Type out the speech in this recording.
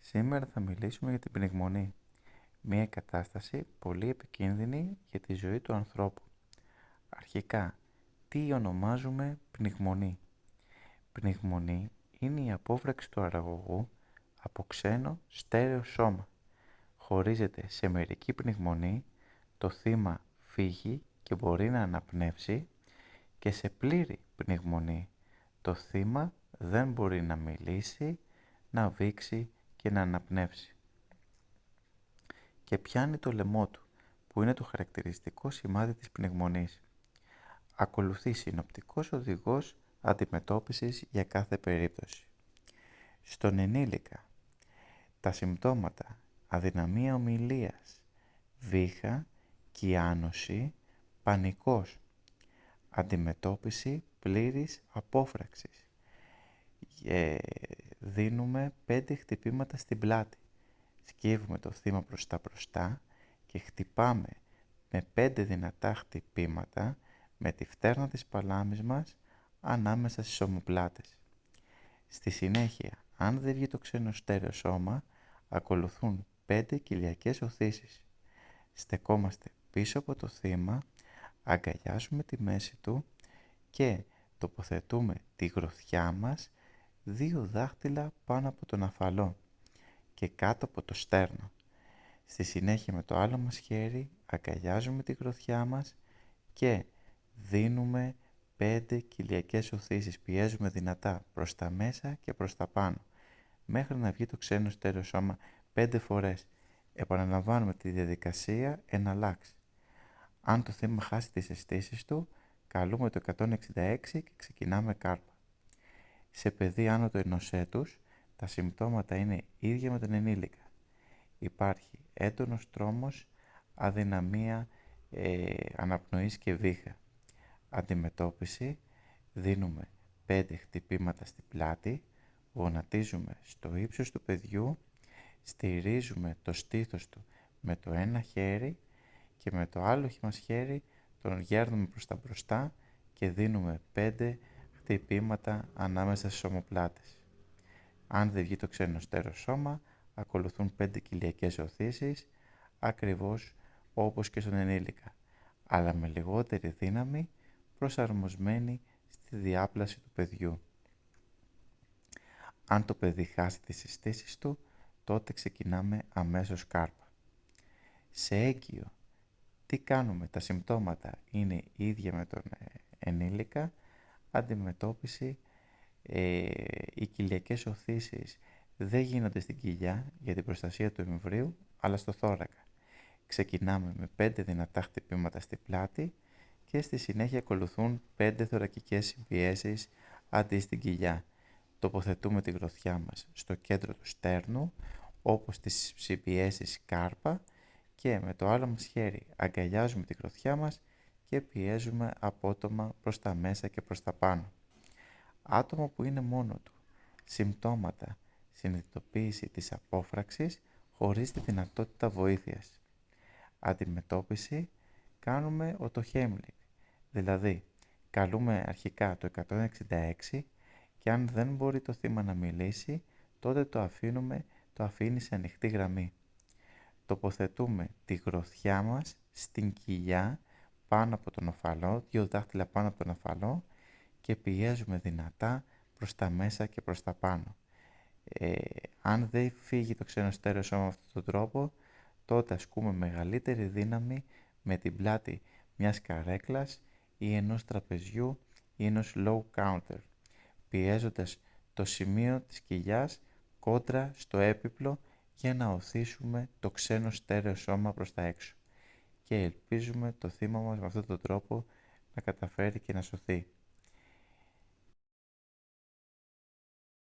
Σήμερα θα μιλήσουμε για την πνιγμονή, μια κατάσταση πολύ επικίνδυνη για τη ζωή του ανθρώπου. Αρχικά, τι ονομάζουμε πνιγμονή? Πνιγμονή είναι η απόφραξη του αραγωγού από ξένο στέρεο σώμα. Χωρίζεται σε μερική πνιγμονή, το θύμα φύγει και μπορεί να αναπνεύσει, και σε πλήρη πνιγμονή, το θύμα δεν μπορεί να μιλήσει, να βήξει και να αναπνεύσει. Και πιάνει το λαιμό του, που είναι το χαρακτηριστικό σημάδι της πνιγμονής. Ακολουθεί συνοπτικός οδηγός αντιμετώπισης για κάθε περίπτωση. Στον ενήλικα, τα συμπτώματα: αδυναμία ομιλίας, βήχα, κυάνωση, πανικός. Αντιμετώπιση πλήρης απόφραξης. Δίνουμε 5 χτυπήματα στην πλάτη. Σκύβουμε το θύμα προς τα μπροστά και χτυπάμε με 5 δυνατά χτυπήματα με τη φτέρνα της παλάμης μας ανάμεσα στις ομοπλάτες. Στη συνέχεια, αν δεν βγει το ξένο στέρεο σώμα, ακολουθούν 5 κοιλιακές οθήσεις. Στεκόμαστε πίσω από το θύμα, αγκαλιάζουμε τη μέση του και τοποθετούμε τη γροθιά μας 2 δάχτυλα πάνω από τον αφαλό και κάτω από το στέρνο. Στη συνέχεια με το άλλο μας χέρι αγκαλιάζουμε τη γροθιά μας και δίνουμε 5 κοιλιακές οθήσεις. Πιέζουμε δυνατά προς τα μέσα και προς τα πάνω μέχρι να βγει το ξένο στέρεο σώμα 5 φορές. Επαναλαμβάνουμε τη διαδικασία εναλλάξ. Αν το θύμα χάσει τις αισθήσεις του, καλούμε το 166 και ξεκινάμε κάρπα. Σε παιδί άνω του 1 έτους, τα συμπτώματα είναι ίδια με τον ενήλικα. Υπάρχει έντονος τρόμος, αδυναμία αναπνοής και βήχα. Αντιμετώπιση: δίνουμε 5 χτυπήματα στην πλάτη, γονατίζουμε στο ύψος του παιδιού, στηρίζουμε το στήθος του με το ένα χέρι και με το άλλο μας χέρι τον γέρνουμε προς τα μπροστά και δίνουμε 5 χτυπήματα ανάμεσα στις ομοπλάτες. Αν δεν βγει το ξένο στέρεο σώμα, ακολουθούν 5 κοιλιακές οθήσεις, ακριβώς όπως και στον ενήλικα, αλλά με λιγότερη δύναμη, προσαρμοσμένη στη διάπλαση του παιδιού. Αν το παιδί χάσει τις αισθήσεις του, τότε ξεκινάμε αμέσως κάρπα. Σε έγκυο, τι κάνουμε? Τα συμπτώματα είναι ίδια με τον ενήλικα. Αντιμετώπιση: οι κοιλιακές οθήσεις δεν γίνονται στην κοιλιά για την προστασία του εμβρίου, αλλά στο θώρακα. Ξεκινάμε με 5 δυνατά χτυπήματα στην πλάτη και στη συνέχεια ακολουθούν 5 θωρακικές συμπιέσεις αντί στην κοιλιά. Τοποθετούμε τη γροθιά μας στο κέντρο του στέρνου, όπως τις συμπιέσεις κάρπα, και με το άλλο μας χέρι αγκαλιάζουμε τη γροθιά μας και πιέζουμε απότομα προς τα μέσα και προς τα πάνω. Άτομο που είναι μόνο του. Συμπτώματα: συνειδητοποίηση της απόφραξης χωρίς τη δυνατότητα βοήθειας. Αντιμετώπιση: κάνουμε οτοχέμλικ, δηλαδή καλούμε αρχικά το 166 και αν δεν μπορεί το θύμα να μιλήσει, τότε το αφήνει σε ανοιχτή γραμμή. Τοποθετούμε τη γροθιά μας στην κοιλιά πάνω από τον οφαλό, 2 δάχτυλα πάνω από τον οφαλό, και πιέζουμε δυνατά προς τα μέσα και προς τα πάνω. Αν δεν φύγει το ξένο στέρεο σώμα με αυτόν τον τρόπο, τότε ασκούμε μεγαλύτερη δύναμη με την πλάτη μιας καρέκλας ή ενός τραπεζιού ή ενός low counter, πιέζοντας το σημείο της κοιλιάς κόντρα στο έπιπλο για να οθήσουμε το ξένο στέρεο σώμα προς τα έξω, και ελπίζουμε το θύμα μας με αυτόν τον τρόπο να καταφέρει και να σωθεί.